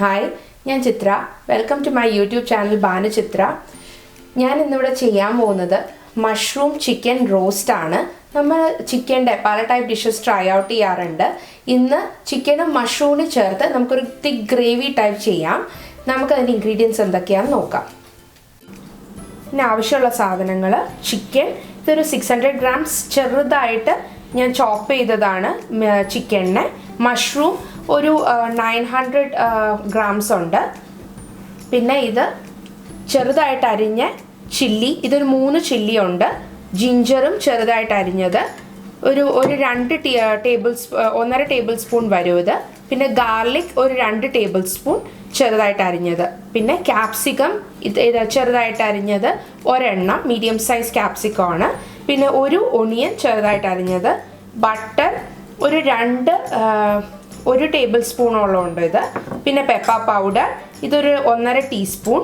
Hi, ഞാൻ Chithra. Welcome to my YouTube channel Banu Chithra. ഞാൻ ഇന്നിവിടെ ചെയ്യാൻ പോകുന്നത് മഷ്റൂം ചിക്കൻ റോസ്റ്റ് ആണ്. നമ്മൾ ചിക്കൻ്റെ പല ടൈപ്പ് ഡിഷസ് ട്രൈ ഔട്ട് ചെയ്യാറുണ്ട്. ഇന്ന് ചിക്കനും മഷ്റൂമിനും ചേർത്ത് നമുക്കൊരു തിക്ക് ഗ്രേവി ടൈപ്പ് ചെയ്യാം. നമുക്കതിൻ്റെ ഇൻഗ്രീഡിയൻസ് എന്തൊക്കെയാണെന്ന് നോക്കാം. പിന്നെ ആവശ്യമുള്ള സാധനങ്ങൾ: ചിക്കൻ, ഇതൊരു 600 ഗ്രാംസ് ചെറുതായിട്ട് ഞാൻ ചോപ്പ് ചെയ്തതാണ് ചിക്കനെ. മഷ്റൂം ഒരു 900 ഗ്രാംസ് ഉണ്ട്. പിന്നെ ഇത് ചെറുതായിട്ട് അരിഞ്ഞ ചില്ലി, ഇതൊരു 3 ചില്ലി ഉണ്ട്. ജിഞ്ചറും ചെറുതായിട്ട് അരിഞ്ഞത് ഒരു 1.5 ടേബിൾ സ്പൂൺ വരും ഇത്. പിന്നെ ഗാർലിക് ഒരു 2 ടേബിൾ സ്പൂൺ ചെറുതായിട്ട് അരിഞ്ഞത്. പിന്നെ ക്യാപ്സിക്കം ഇത് ചെറുതായിട്ട് അരിഞ്ഞത് ഒരെണ്ണം, മീഡിയം സൈസ് ക്യാപ്സിക്കം ആണ്. പിന്നെ ഒരു ഒണിയൻ ചെറുതായിട്ട് അരിഞ്ഞത്. ബട്ടർ ഒരു 1 ടേബിൾ സ്പൂണോളം ഉണ്ട് ഇത്. പിന്നെ പെപ്പർ പൗഡർ ഇതൊരു 1.5 ടീസ്പൂൺ.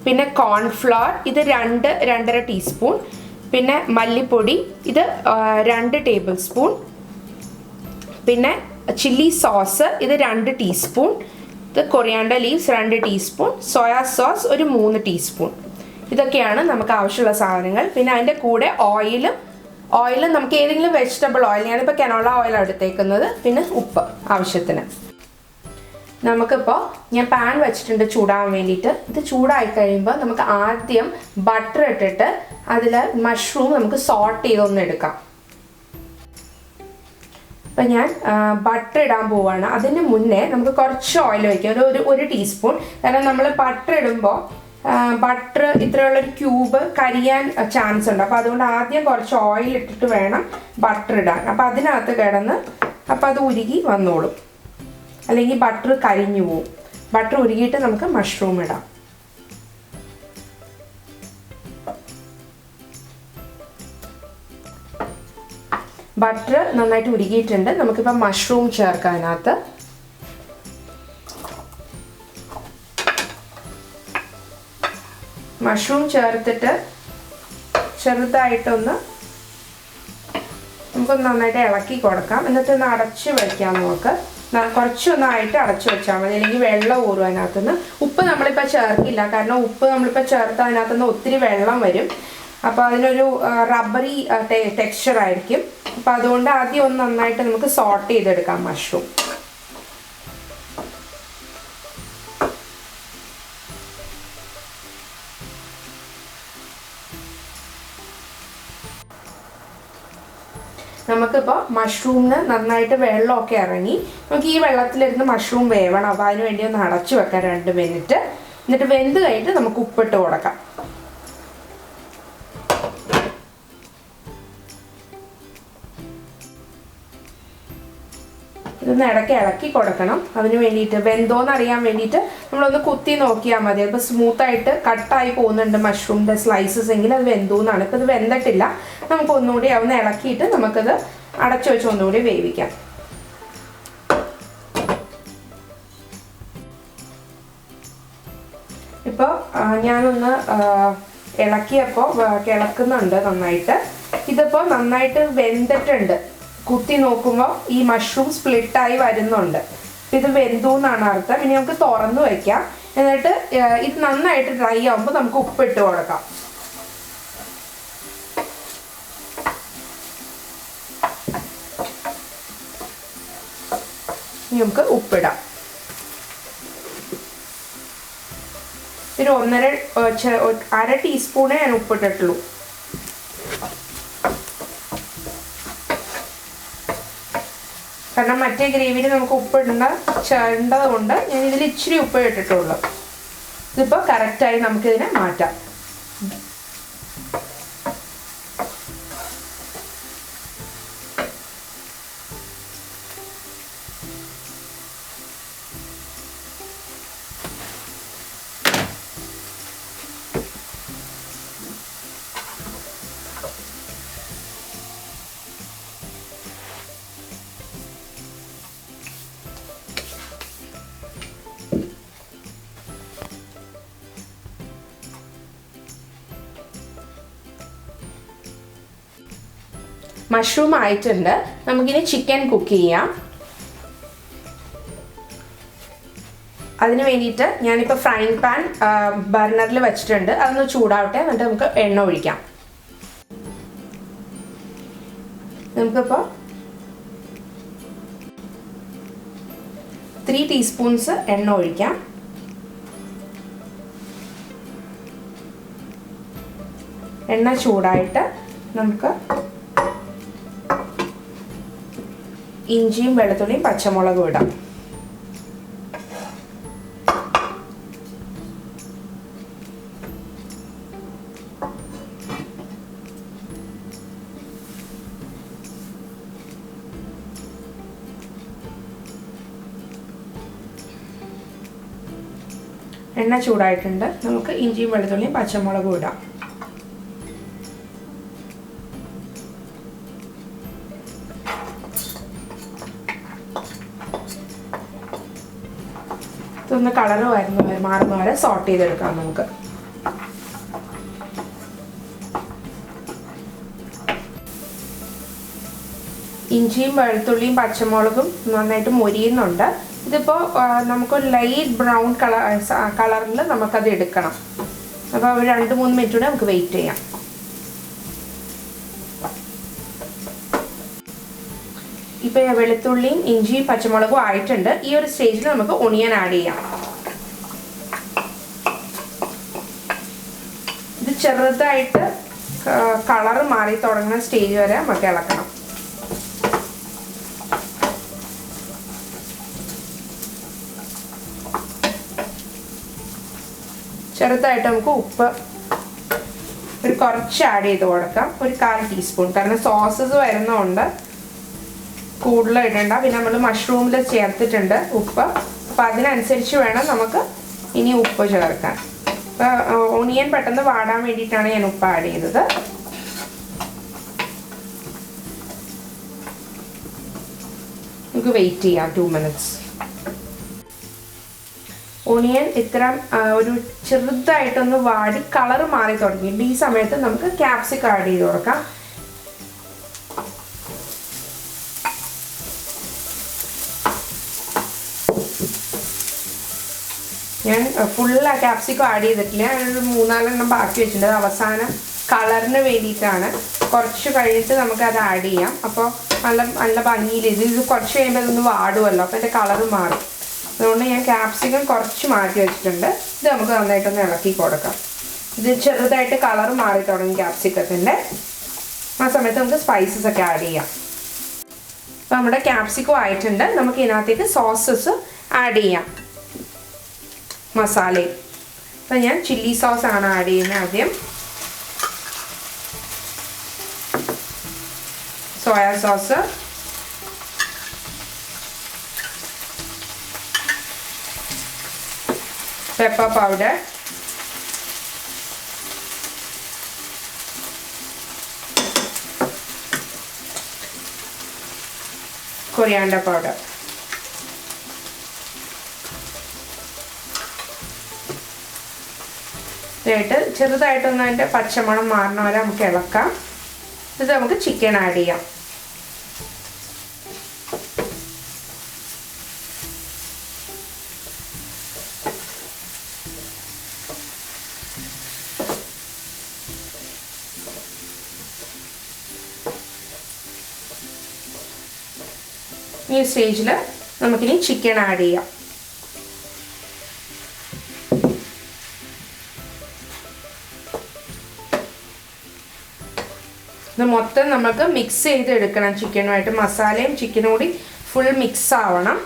പിന്നെ കോൺഫ്ലവർ ഇത് 2-2.5 ടീസ്പൂൺ. പിന്നെ മല്ലിപ്പൊടി ഇത് 2 ടേബിൾ സ്പൂൺ. പിന്നെ ചില്ലി സോസ് ഇത് 2 ടീസ്പൂൺ. ഇത് coriander leaves 2 teaspoon. Soya sauce ഒരു 3 ടീസ്പൂൺ. ഇതൊക്കെയാണ് നമുക്ക് ആവശ്യമുള്ള സാധനങ്ങൾ. പിന്നെ അതിൻ്റെ കൂടെ ഓയിലും നമുക്ക് ഏതെങ്കിലും വെജിറ്റബിൾ ഓയിൽ, ഞാനിപ്പോൾ കനോള ഓയിൽ എടുത്തേക്കുന്നത്. പിന്നെ ഉപ്പ് ആവശ്യത്തിന്. നമുക്കിപ്പോൾ ഞാൻ പാൻ വെച്ചിട്ടുണ്ട് ചൂടാകാൻ വേണ്ടിയിട്ട്. ഇത് ചൂടായി കഴിയുമ്പോൾ നമുക്ക് ആദ്യം ബട്ടർ ഇട്ടിട്ട് അതിൽ മഷ്റൂം നമുക്ക് സോട്ട് ചെയ്തൊന്ന് എടുക്കാം. അപ്പം ഞാൻ ബട്ടർ ഇടാൻ പോവുകയാണ്. അതിന് മുന്നേ നമുക്ക് കുറച്ച് ഓയിൽ ഒഴിക്കാം, ഒരു ടീസ്പൂൺ. കാരണം നമ്മൾ ബട്ടർ ഇടുമ്പോൾ ബട്ടർ ഇത്രയുള്ളൊരു ക്യൂബ് കരിയാൻ ചാൻസ് ഉണ്ട്. അപ്പോൾ അതുകൊണ്ട് ആദ്യം കുറച്ച് ഓയിൽ ഇട്ടിട്ട് വേണം ബട്ടർ ഇടാൻ. അപ്പോൾ അതിനകത്ത് കിടന്ന് അത് ഉരുകി വന്നോളും, അല്ലെങ്കിൽ ബട്ടർ കരിഞ്ഞു പോവും. ബട്ടർ ഉരുകിയിട്ട് നമുക്ക് മഷ്റൂം ഇടാം. ബട്ടർ നന്നായിട്ട് ഉരുകിയിട്ടുണ്ട്. നമുക്കിപ്പോൾ മഷ്റൂം ചേർക്കാം അതിനകത്ത്. മഷ്റൂം ചേർത്തിട്ട് ചെറുതായിട്ടൊന്ന് നമുക്കൊന്ന് നന്നായിട്ട് ഇളക്കി കൊടുക്കാം. എന്നിട്ട് ഒന്ന് അടച്ച് വയ്ക്കാം. നമുക്ക് കുറച്ചൊന്നായിട്ട് അടച്ചു വെച്ചാൽ മതി, അല്ലെങ്കിൽ വെള്ളം ഊറും അതിനകത്തുനിന്ന്. ഉപ്പ് നമ്മളിപ്പോൾ ചേർക്കില്ല, കാരണം ഉപ്പ് നമ്മളിപ്പോൾ ചേർത്ത് അതിനകത്തുനിന്ന് ഒത്തിരി വെള്ളം വരും. അപ്പോൾ അതിനൊരു റബ്ബറി ടെക്സ്ചർ ആയിരിക്കും. അപ്പോൾ അതുകൊണ്ട് ആദ്യം ഒന്ന് നന്നായിട്ട് നമുക്ക് സോട്ട് ചെയ്തെടുക്കാം മഷ്റൂം. നമുക്കിപ്പോൾ മഷ്റൂമിന് നന്നായിട്ട് വെള്ളമൊക്കെ ഇറങ്ങി. നമുക്ക് ഈ വെള്ളത്തിലിരുന്ന് മഷ്റൂം വേവണം. അപ്പോൾ അതിന് വേണ്ടി ഒന്ന് അടച്ചു വെക്കാം 2 മിനിറ്റ്. എന്നിട്ട് വെന്ത് കഴിഞ്ഞിട്ട് നമുക്ക് ഉപ്പിട്ട് കൊടുക്കാം. ഇതൊന്ന് ഇളക്കി കൊടുക്കണം. അതിന് വേണ്ടിയിട്ട് വെന്തോന്ന് അറിയാൻ വേണ്ടിയിട്ട് നമ്മളൊന്ന് കുത്തി നോക്കിയാൽ മതി. അപ്പോൾ സ്മൂത്തായിട്ട് കട്ടായി പോകുന്നുണ്ട് മഷ്റൂമിൻ്റെ സ്ലൈസസ് എങ്കിൽ അത് വെന്തോന്നാണ്. ഇപ്പോൾ ഇത് വെന്തിട്ടില്ല. നമുക്ക് ഒന്നുകൂടി ഒന്ന് ഇളക്കിയിട്ട് നമുക്കത് അടച്ചു വെച്ച് ഒന്നുകൂടി വേവിക്കാം. ഇപ്പോൾ ഞാനൊന്ന് ഇളക്കിയപ്പോൾ ഇളക്കുന്നുണ്ട് നന്നായിട്ട്. ഇതിപ്പോൾ നന്നായിട്ട് വെന്തിട്ടുണ്ട്. കുത്തി നോക്കുമ്പോൾ ഈ മഷ്റൂം സ്പ്ലിറ്റായി വരുന്നുണ്ട്. ഇത് വെന്തു എന്നാണ് അർത്ഥം. ഇനി നമുക്ക് തുറന്നു വയ്ക്കാം. എന്നിട്ട് ഇത് നന്നായിട്ട് ഡ്രൈ ആകുമ്പോൾ നമുക്ക് ഉപ്പിട്ട് കൊടുക്കാം. ഇനി നമുക്ക് ഉപ്പിടാം. ഒരു 1.5 ടീസ്പൂണേ ഞാൻ ഉപ്പിട്ടിട്ടുള്ളൂ. കാരണം മറ്റേ ഗ്രേവിയിൽ നമുക്ക് ചേരേണ്ടത് കൊണ്ട് ഞാൻ ഇതിൽ ഇച്ചിരി ഉപ്പ് ഇട്ടിട്ടുള്ളൂ. ഇതിപ്പോൾ കറക്റ്റായി നമുക്കിതിനെ മാറ്റാം. മഷ്റൂം ആയിട്ടുണ്ട്. നമുക്കിനി ചിക്കൻ കുക്ക് ചെയ്യാം. അതിന് വേണ്ടിയിട്ട് ഞാനിപ്പോൾ ഫ്രൈങ് പാൻ ബർണറിൽ വെച്ചിട്ടുണ്ട്. അതൊന്ന് ചൂടാവട്ടെ, എന്നിട്ട് നമുക്ക് എണ്ണ ഒഴിക്കാം. നമുക്കിപ്പോൾ 3 ടീസ്പൂൺസ് എണ്ണ ഒഴിക്കാം. എണ്ണ ചൂടായിട്ട് നമുക്ക് ഇഞ്ചിയും വെളുത്തുള്ളിയും പച്ചമുളകും ഇടാം. എണ്ണ ചൂടായിട്ടുണ്ട്. നമുക്ക് ഇഞ്ചിയും വെളുത്തുള്ളിയും പച്ചമുളകും ഇടാം. ഇതൊന്ന് കളറ് മാറുന്ന വരെ സോട്ട് ചെയ്തെടുക്കാം. നമുക്ക് ഇഞ്ചിയും വെളുത്തുള്ളിയും പച്ചമുളകും നന്നായിട്ട് മൊരിയുന്നുണ്ട്. ഇതിപ്പോൾ നമുക്കൊരു ലൈറ്റ് ബ്രൗൺ കളറിൽ നമുക്കത് എടുക്കണം. അപ്പോൾ ഒരു 2-3 മിനിറ്റ് കൂടെ നമുക്ക് വെയിറ്റ് ചെയ്യാം. ഇപ്പോൾ വെളുത്തുള്ളിയും ഇഞ്ചിയും പച്ചമുളകും ആയിട്ടുണ്ട്. ഈ ഒരു സ്റ്റേജിൽ നമുക്ക് ഒണിയൻ ആഡ് ചെയ്യാം. ഇത് ചെറുതായിട്ട് കളറ് മാറി തുടങ്ങുന്ന സ്റ്റേജ് വരെ നമുക്ക് ഇളക്കണം. ചെറുതായിട്ട് നമുക്ക് ഉപ്പ് കുറച്ച് ആഡ് ചെയ്ത് കൊടുക്കാം. ഒരു 1/4 ടീസ്പൂൺ. കാരണം സോസസ് വരുന്നതുകൊണ്ട് കൂടുതൽ ഇടണ്ട. പിന്നെ നമ്മൾ മഷ്റൂമിൽ ചേർത്തിട്ടുണ്ട് ഉപ്പ്. അപ്പോൾ അതിനനുസരിച്ച് വേണം നമുക്ക് ഇനി ഉപ്പ് ചേർക്കാൻ. അപ്പോൾ ഓണിയൻ പെട്ടെന്ന് വാടാൻ വേണ്ടിയിട്ടാണ് ഞാൻ ഉപ്പ് ആഡ് ചെയ്തത്. നമുക്ക് വെയിറ്റ് ചെയ്യാം 2 മിനിറ്റ്സ്. ഓണിയൻ ഇത്ര ഒരു ചെറുതായിട്ടൊന്ന് വാടി കളറ് മാറി തുടങ്ങിയിട്ട് ഈ സമയത്ത് നമുക്ക് ക്യാപ്സിക്കം ആഡ് ചെയ്ത് കൊടുക്കാം. ഞാൻ ഫുള്ള് ക്യാപ്സിക്കം ആഡ് ചെയ്തിട്ടില്ല. ഞാനൊരു 3-4 ബാക്കി വെച്ചിട്ടുണ്ട്. അവസാനം കളറിന് വേണ്ടിയിട്ടാണ്. കുറച്ച് കഴിഞ്ഞിട്ട് നമുക്കത് ആഡ് ചെയ്യാം. അപ്പോൾ നല്ല ഭംഗിയിൽ ഇത് കുറച്ച് കഴിയുമ്പോൾ അതൊന്ന് വാടുമല്ലോ. അപ്പോൾ എൻ്റെ കളറ് മാറും. അതുകൊണ്ട് ഞാൻ ക്യാപ്സിക്കം കുറച്ച് മാറ്റി വെച്ചിട്ടുണ്ട്. ഇത് നമുക്ക് നന്നായിട്ടൊന്ന് ഇളക്കി കൊടുക്കാം. ഇത് ചെറുതായിട്ട് കളറ് മാറി തുടങ്ങി ക്യാപ്സിക്കത്തിൻ്റെ. ആ സമയത്ത് നമുക്ക് സ്പൈസസ് ഒക്കെ ആഡ് ചെയ്യാം. അപ്പോൾ നമ്മുടെ ക്യാപ്സിക്കം ആയിട്ടുണ്ട്. നമുക്ക് ഇതിനകത്തേക്ക് സോസസ് ആഡ് ചെയ്യാം. മസാലയും അപ്പം ഞാൻ ചില്ലി സോസാണ് ആഡ് ചെയ്യുന്നത്. ആദ്യം soya sauce, pepper powder, coriander powder. ഇതായിട്ട് ചെറുതായിട്ടൊന്ന് അതിൻ്റെ പച്ചമണം മാറണ വരെ നമുക്ക് ഇളക്കാം. ഇത് നമുക്ക് ചിക്കൻ ആഡ് ചെയ്യാം. ഈ സ്റ്റേജിൽ നമുക്കിനി ചിക്കൻ ആഡ് ചെയ്യാം. ഇത് മൊത്തം നമുക്ക് മിക്സ് ചെയ്തെടുക്കണം. ചിക്കനുമായിട്ട് മസാലയും ചിക്കനും കൂടി ഫുൾ മിക്സ് ആവണം.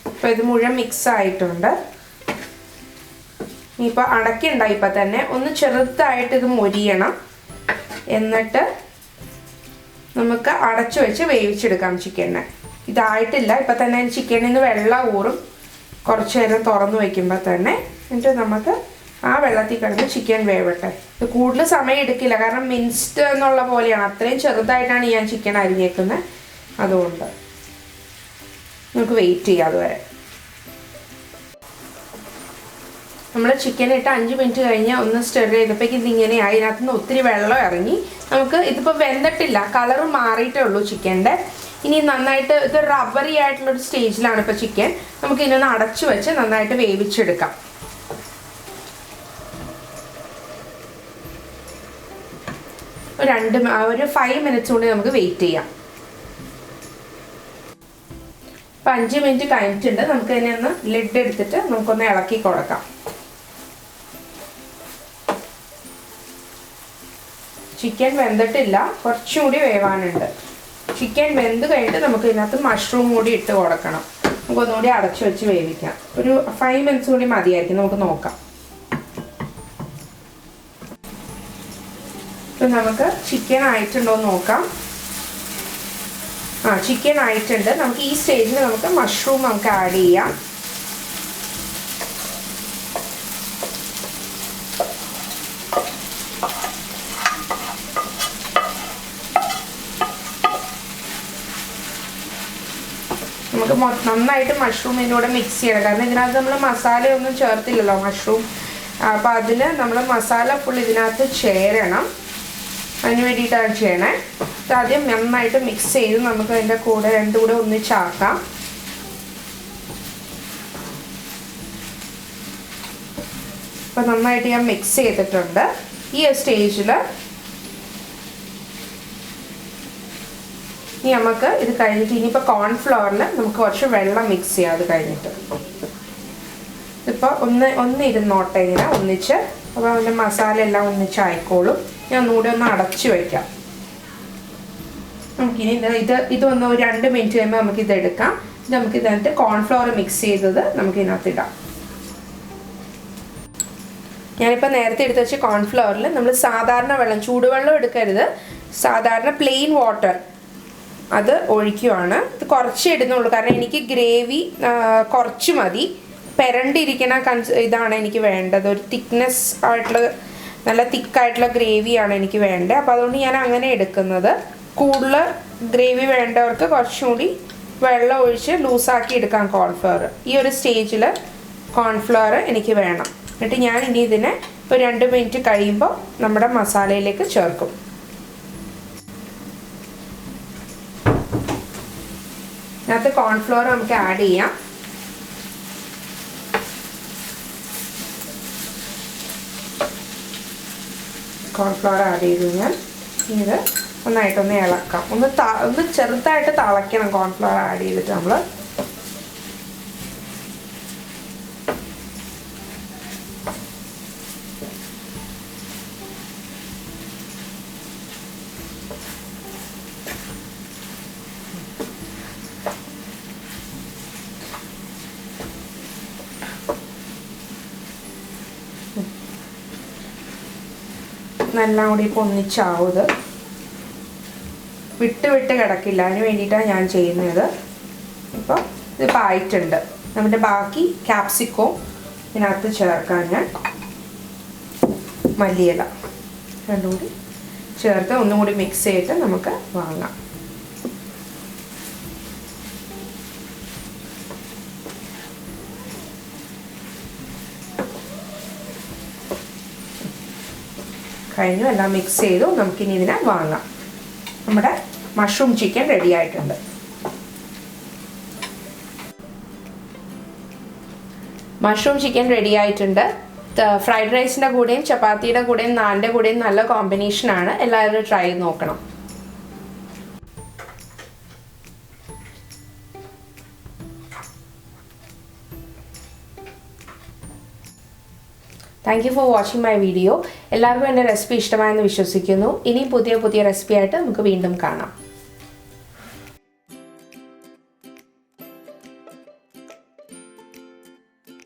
അപ്പോൾ ഇത് മുഴുവൻ മിക്സ് ആയിട്ടുണ്ട്. ഇനിയിപ്പോൾ അടയ്ക്കുണ്ടായി. ഇപ്പം തന്നെ ഒന്ന് ചെറുതായിട്ട് ഇത് മൊരിയണം. എന്നിട്ട് നമുക്ക് അടച്ചു വെച്ച് വേവിച്ചെടുക്കാം ചിക്കനെ. ഇതായിട്ടില്ല. ഇപ്പം തന്നെ ചിക്കനിൽ നിന്ന് വെള്ളം ഊറും കുറച്ച് നേരം തുറന്നു വയ്ക്കുമ്പോൾ തന്നെ. എന്നിട്ട് നമുക്ക് ആ വെള്ളത്തിൽ കിടന്ന് ചിക്കൻ വേവട്ടെ. ഇത് കൂടുതൽ സമയം എടുക്കില്ല. കാരണം മിൻസ്ഡ് എന്നുള്ള പോലെയാണ്. അത്രയും ചെറുതായിട്ടാണ് ഞാൻ ചിക്കൻ അരിഞ്ഞേക്കുന്നത്. അതുകൊണ്ട് നമുക്ക് വെയിറ്റ് ചെയ്യാം അതുവരെ. നമ്മൾ ചിക്കൻ ഇട്ട് 5 മിനിറ്റ് കഴിഞ്ഞ് ഒന്ന് സ്റ്റെർ ചെയ്തപ്പോഴേക്കും ഇതിങ്ങനെയായി. അതിനകത്ത് നിന്ന് ഒത്തിരി വെള്ളം ഇറങ്ങി. നമുക്ക് ഇതിപ്പോൾ വെന്തിട്ടില്ല, കളറ് മാറിയിട്ടേ ഉള്ളൂ ചിക്കൻ്റെ. ഇനി നന്നായിട്ട് ഇത് റബ്ബറി ആയിട്ടുള്ളൊരു സ്റ്റേജിലാണ് ഇപ്പോൾ ചിക്കൻ. നമുക്ക് ഇതിനൊന്ന് അടച്ചു വെച്ച് നന്നായിട്ട് വേവിച്ചെടുക്കാം. ഒരു 5 മിനിറ്റ്സ് കൊണ്ട് നമുക്ക് വെയിറ്റ് ചെയ്യാം. ഇപ്പം 5 മിനിറ്റ് കഴിഞ്ഞിട്ടുണ്ട്. നമുക്ക് ഇതിനെ ഒന്ന് ലിഡ് എടുത്തിട്ട് നമുക്കൊന്ന് ഇളക്കി കൊടുക്കാം. ചിക്കൻ വെന്തിട്ടില്ല, കുറച്ചും കൂടി വേവാനുണ്ട്. ചിക്കൻ വെന്ത് കഴിഞ്ഞിട്ട് നമുക്ക് ഇതിനകത്ത് മഷ്റൂം കൂടി ഇട്ട് കൊടുക്കണം. നമുക്കൊന്നുകൂടി അടച്ചു വെച്ച് വേവിക്കാം. ഒരു 5 മിനിറ്റ്സ് കൂടി മതിയായിരിക്കും. നമുക്ക് നോക്കാം. ഇപ്പം നമുക്ക് ചിക്കൻ ആയിട്ടുണ്ടോ എന്ന് നോക്കാം. ചിക്കൻ ആയിട്ടുണ്ട്. നമുക്ക് ഈ സ്റ്റേജിൽ നമുക്ക് മഷ്റൂം നമുക്ക് ആഡ് ചെയ്യാം. നമുക്ക് നന്നായിട്ട് മഷ്റൂമിൻ്റെ കൂടെ മിക്സ് ചെയ്യണം. കാരണം ഇതിനകത്ത് നമ്മൾ മസാലയൊന്നും ചേർത്തില്ലല്ലോ മഷ്റൂം. അപ്പോൾ അതിൽ നമ്മൾ മസാല ഫുൾ ഇതിനകത്ത് ചേരണം. അതിന് വേണ്ടിയിട്ടാണ് ചെയ്യണേ. ആദ്യം നന്നായിട്ട് മിക്സ് ചെയ്ത് നമുക്ക് അതിൻ്റെ കൂടെ രണ്ടും കൂടെ ഒന്നിച്ചാക്കാം. അപ്പോൾ നന്നായിട്ട് ഞാൻ മിക്സ് ചെയ്തിട്ടുണ്ട്. ഈ സ്റ്റേജിൽ ഇനി നമുക്ക് ഇത് കഴിഞ്ഞിട്ട് ഇനിയിപ്പോൾ കോൺഫ്ലവറിൽ നമുക്ക് കുറച്ച് വെള്ളം മിക്സ് ചെയ്യാം. അത് കഴിഞ്ഞിട്ട് ഇപ്പോൾ ഒന്ന് ഇരുന്നോട്ടെ ഇങ്ങനെ ഒന്നിച്ച്. അപ്പോൾ അതിൻ്റെ മസാല എല്ലാം ഒന്നിച്ചായിക്കോളും. ഞാൻ ഒന്നുകൂടി ഒന്ന് അടച്ചു വയ്ക്കാം. നമുക്കിനി ഇതൊന്ന് ഒരു 2 മിനിറ്റ് കഴിയുമ്പോൾ നമുക്കിത് എടുക്കാം. ഇത് നമുക്ക് ഇതിനകത്ത് കോൺഫ്ലവർ മിക്സ് ചെയ്തത് നമുക്ക് ഇതിനകത്ത് ഇടാം. ഞാനിപ്പോൾ നേരത്തെ എടുത്ത് വെച്ച കോൺഫ്ലവറിൽ നമ്മൾ സാധാരണ വെള്ളം, ചൂടുവെള്ളം എടുക്കരുത്, സാധാരണ പ്ലെയിൻ വാട്ടർ അത് ഒഴിക്കുവാണ്. ഇത് കുറച്ച് ഇടുന്നുള്ളൂ. കാരണം എനിക്ക് ഗ്രേവി കുറച്ച് മതി. പെരണ്ടിരിക്കണ ഇതാണ് എനിക്ക് വേണ്ടത്. ഒരു തിക്നെസ് ആയിട്ടുള്ള നല്ല തിക്കായിട്ടുള്ള ഗ്രേവിയാണ് എനിക്ക് വേണ്ടത്. അപ്പോൾ അതുകൊണ്ട് ഞാൻ അങ്ങനെ എടുക്കുന്നത്. കൂടുതൽ ഗ്രേവി വേണ്ടവർക്ക് കുറച്ചും കൂടി വെള്ളം ഒഴിച്ച് ലൂസാക്കി എടുക്കാം കോൺഫ്ലവർ. ഈ ഒരു സ്റ്റേജിൽ കോൺഫ്ലവർ എനിക്ക് വേണം. എന്നിട്ട് ഞാൻ ഇനി ഇതിനെ ഒരു 2 മിനിറ്റ് കഴിയുമ്പോൾ നമ്മുടെ മസാലയിലേക്ക് ചേർക്കും. ഇതിനകത്ത് കോൺഫ്ലവർ നമുക്ക് ആഡ് ചെയ്യാം. കോൺഫ്ലവർ ആഡ് ചെയ്ത് കഴിഞ്ഞാൽ ഇത് നന്നായിട്ടൊന്ന് ഇളക്കാം. ഒന്ന് ചെറുതായിട്ട് തിളയ്ക്കണം കോൺഫ്ലവർ ആഡ് ചെയ്തിട്ട് നമ്മൾ. എല്ലാം കൂടി ഇപ്പോൾ ഒന്നിച്ചാവും. വിട്ട് കിടക്കില്ല. അതിന് വേണ്ടിയിട്ടാണ് ഞാൻ ചെയ്യുന്നത്. ഇപ്പോൾ ഇതിപ്പോൾ ആയിട്ടുണ്ട്. നമ്മുടെ ബാക്കി ക്യാപ്സിക്കോ ഇതിനകത്ത് ചേർക്കാൻ ഞാൻ മല്ലിയില രണ്ടും കൂടി ചേർത്ത് ഒന്നും കൂടി മിക്സ് ചെയ്തിട്ട് നമുക്ക് വാങ്ങാം. കഴിഞ്ഞു. എല്ലാം മിക്സ് ചെയ്തു. നമുക്കിനി ഇതിനെ വാങ്ങാം. നമ്മുടെ മഷ്റൂം ചിക്കൻ റെഡി ആയിട്ടുണ്ട്. മഷ്റൂം ചിക്കൻ റെഡി ആയിട്ടുണ്ട്. ഫ്രൈഡ് റൈസിൻ്റെ കൂടെയും ചപ്പാത്തിയുടെ കൂടെയും നാനിൻ്റെ കൂടെയും നല്ല കോമ്പിനേഷനാണ്. എല്ലാവരും ട്രൈ ചെയ്ത് നോക്കണം. Thank you for watching my video. എല്ലാവർക്കും എൻ്റെ റെസിപ്പി ഇഷ്ടമായെന്ന് വിശ്വസിക്കുന്നു. ഇനി പുതിയ റെസിപ്പി ആയിട്ട് നമുക്ക് വീണ്ടും കാണാം.